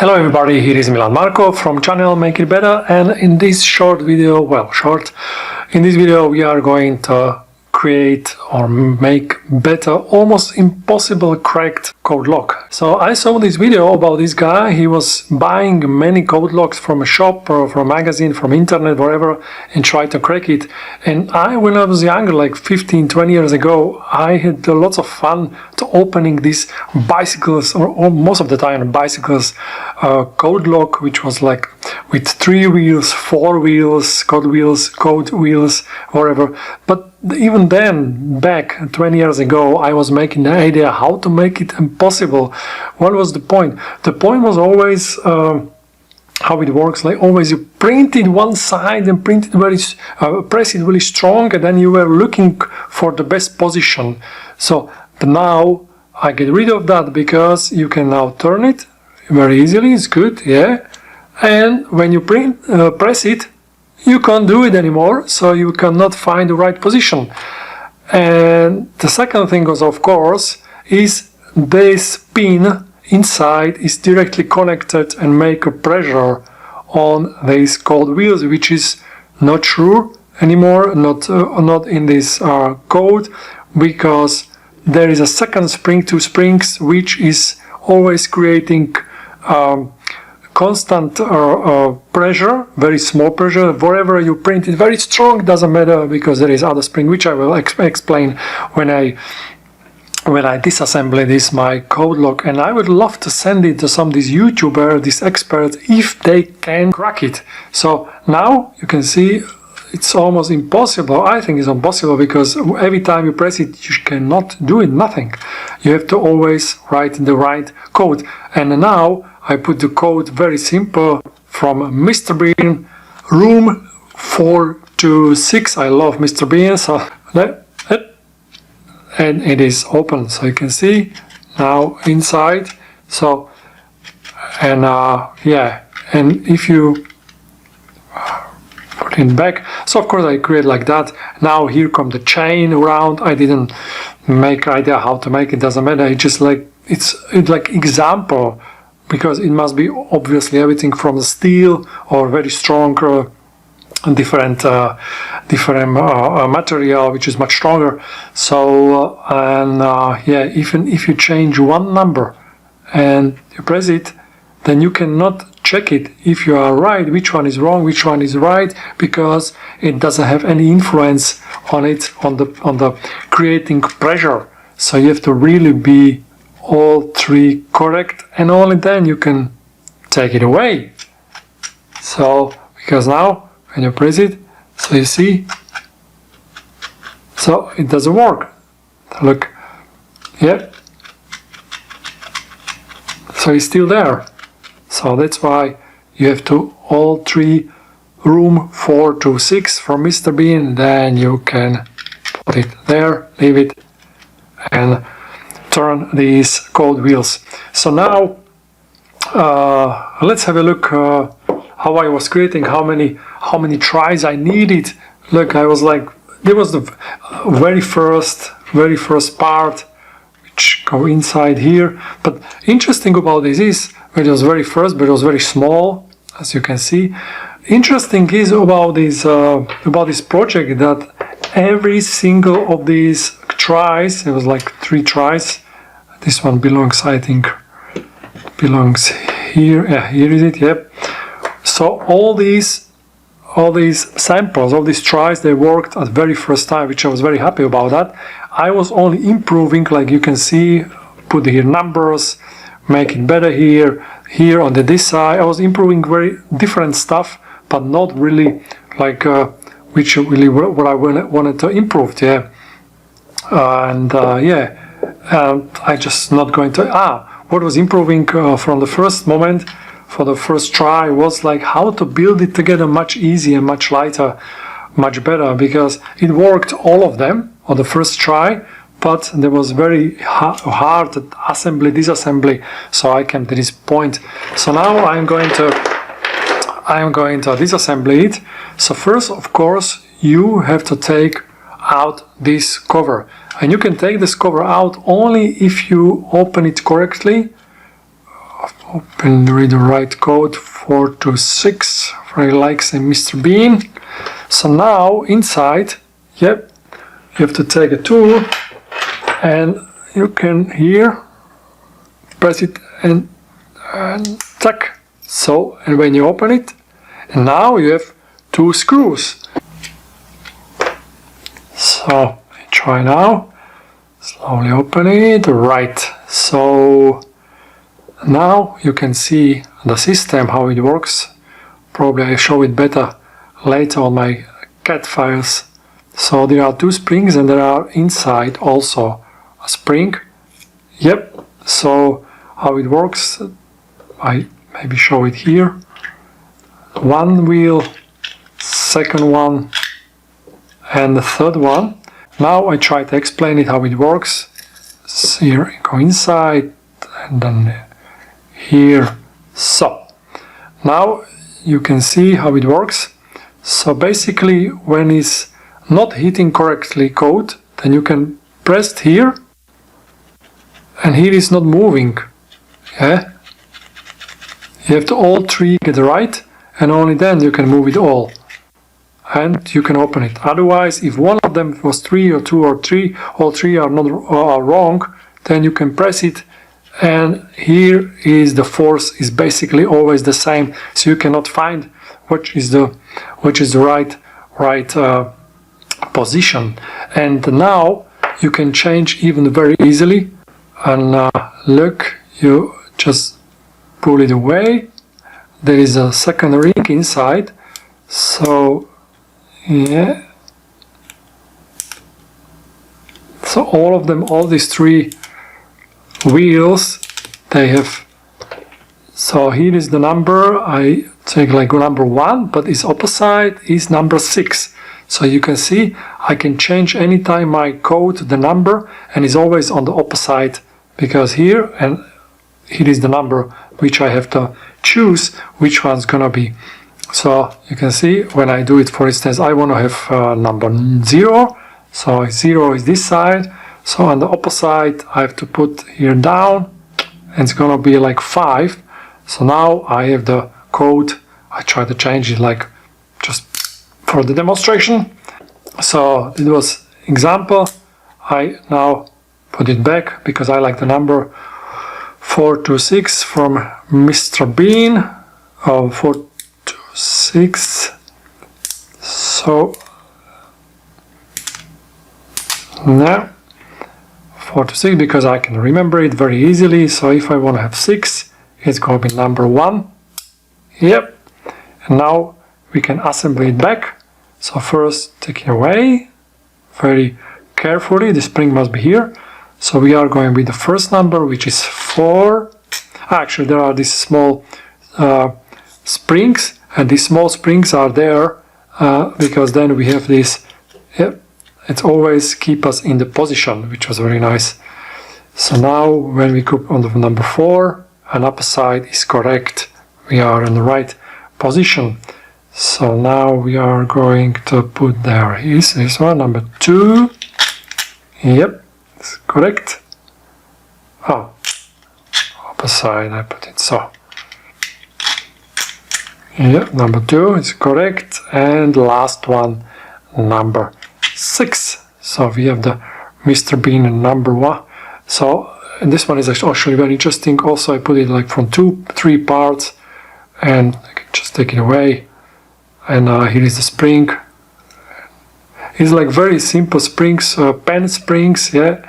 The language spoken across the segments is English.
Hello everybody, here is Milan Marko from channel Make It Better, and in this short video, in this video we are going to create or make better almost impossible cracked code lock. So I saw this video about this guy. He was buying many code locks from a shop or from a magazine, from internet, wherever, and tried to crack it. And when I was younger, like 15-20 years ago, I had lots of fun to opening these bicycles, or most of the time bicycles, code lock, which was like with 3 wheels, 4 wheels, code wheels, whatever. But even then, back 20 years ago, I was making the idea how to make it impossible. What was the point? The point was always how it works. Like always, you print it one side and print it press it really strong, and then you were looking for the best position. So now I get rid of that because you can now turn it very easily. It's good, yeah. And when you press it, you can't do it anymore, so you cannot find the right position. And the second thing was, of course, is this pin inside is directly connected and make a pressure on these cold wheels, which is not true anymore, not in this code, because there is a second spring, 2 springs, which is always creating constant pressure, very small pressure. Wherever you print it very strong, doesn't matter, because there is other spring, which I will explain when I disassemble this my code lock. And I would love to send it to some of these YouTubers, these experts, if they can crack it. So now you can see it's almost impossible. I think it's impossible, because every time you press it, you cannot do it, nothing. You have to always write the right code. And now I put the code very simple from Mr. Bean, room 426. I love Mr. Bean, so and it is open, so you can see now inside. So and yeah, and if you put it back, so of course I create like that. Now here come the chain around. I didn't make idea how to make it, doesn't matter. It's just like it's like example, because it must be obviously everything from steel or very strong different material, which is much stronger. So yeah, even if you change one number and you press it, then you cannot check it if you are right, which one is wrong, which one is right, because it doesn't have any influence on it, on the creating pressure. So you have to really be all 3 correct, and only then you can take it away. So because now when you press it, so you see, so it doesn't work. Look, yeah, so it's still there. So that's why you have to all 3 room 426 from Mr. Bean. Then you can put it there, leave it, and turn these cold wheels. So now let's have a look how I was creating, how many tries I needed. Look, I was like, there was the very first part which go inside here. But interesting about this is, it was very first, but it was very small, as you can see. Interesting is about this project that every single of these tries, it was like 3 tries. This one belongs, I think, belongs here. Yeah, here is it. Yep. So all these samples, all these tries, they worked at very first time, which I was very happy about that. I was only improving, like you can see, put here numbers, make it better here on this side. I was improving very different stuff, but not really like which really what I wanted to improve. Yeah, and yeah. I just not going to what was improving from the first moment, for the first try, was like how to build it together much easier, much lighter, much better, because it worked all of them on the first try, but there was very hard assembly, disassembly, so I came to this point. So now I am going to disassemble it. So first, of course, you have to take out this cover, and you can take this cover out only if you open it correctly open, read the right code, 426, very likes and Mr. Bean. So now inside, yep, you have to take a tool and you can here press it and tuck. So, and when you open it, and now you have 2 screws. So try now, slowly open it, right. So now you can see the system, how it works. Probably I show it better later on my CAD files. So there are 2 springs and there are inside also a spring. Yep, so how it works, I maybe show it here. 1 wheel, second one, and the third one. Now I try to explain it how it works. So here, go inside, and then here. So now you can see how it works. So basically, when it's not hitting correctly code, then you can press here, and here is not moving. Yeah, you have to all 3 get right, and only then you can move it all. And you can open it. Otherwise, if one of them was 3 or 2 or 3, all 3 are not wrong, then you can press it, and here is the force is basically always the same. So you cannot find which is the right position. And now you can change even very easily. And look, you just pull it away. There is a second ring inside. So yeah, so all of them, all these 3 wheels, they have, so here is the number, I take like number 1, but its opposite is number 6. So you can see I can change anytime I code the number, and it's always on the opposite, because here and here is the number which I have to choose which one's gonna be. So you can see when I do it, for instance, I want to have number 0, so 0 is this side, so on the opposite I have to put here down, and it's gonna be like 5. So now I have the code, I try to change it like just for the demonstration. So it was example, I now put it back because I like the number 426 from Mr. Bean, 426, so now 426 because I can remember it very easily. So if I want to have 6, it's going to be number 1. Yep, and now we can assemble it back. So first take it away very carefully, the spring must be here. So we are going with the first number, which is 4. Actually there are these small springs, and these small springs are there because then we have this, yep, it always keep us in the position, which was very nice. So now when we go on the number 4, and upper side is correct, we are in the right position. So now we are going to put there is this one, number 2. Yep, it's correct. Oh, upper side I put it so. Yeah, number 2 is correct, and last one, number 6. So we have the Mr. Bean and number 1. So and this one is actually very interesting. Also, I put it like from 2-3 parts, and I can just take it away. And here is the spring. It's like very simple springs, pen springs, yeah.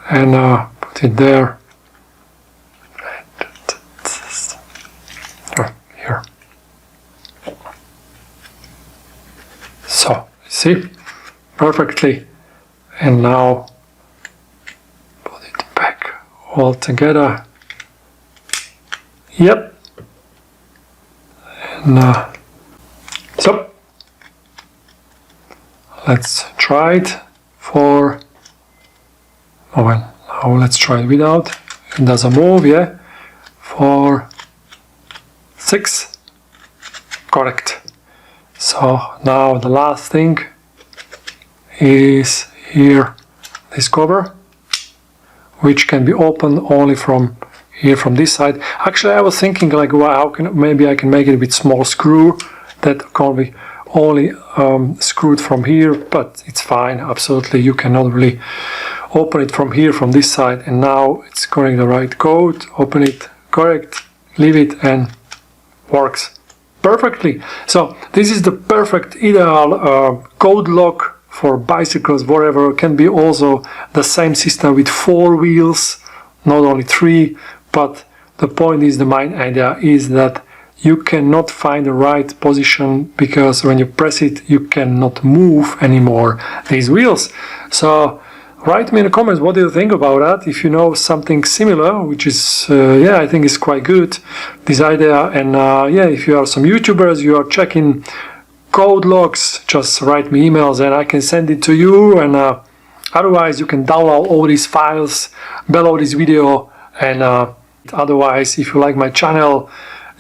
And put it there. Here. So, see, perfectly. And now put it back all together. Yep. And so let's try it for, oh well, now let's try it without. It doesn't move, yeah. For 6, correct. So now the last thing is here, this cover, which can be opened only from here from this side. Actually, I was thinking like, wow, maybe I can make it with small screw that can be only screwed from here, but it's fine. Absolutely, you cannot really open it from here, from this side, and now it's correct the right code. Open it, correct, leave it, and works perfectly. So this is the perfect ideal code lock for bicycles, whatever. It can be also the same system with 4 wheels, not only 3, but the point is, the main idea is that you cannot find the right position, because when you press it you cannot move anymore these wheels. So write me in the comments what do you think about that, if you know something similar, which is yeah, I think is quite good, this idea. And yeah, if you are some YouTubers, you are checking code logs, just write me emails and I can send it to you. And otherwise you can download all these files below this video. And otherwise, if you like my channel,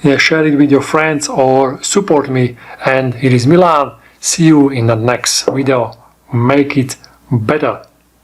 yeah, share it with your friends or support me. And it is Milan. See you in the next video. Make it better.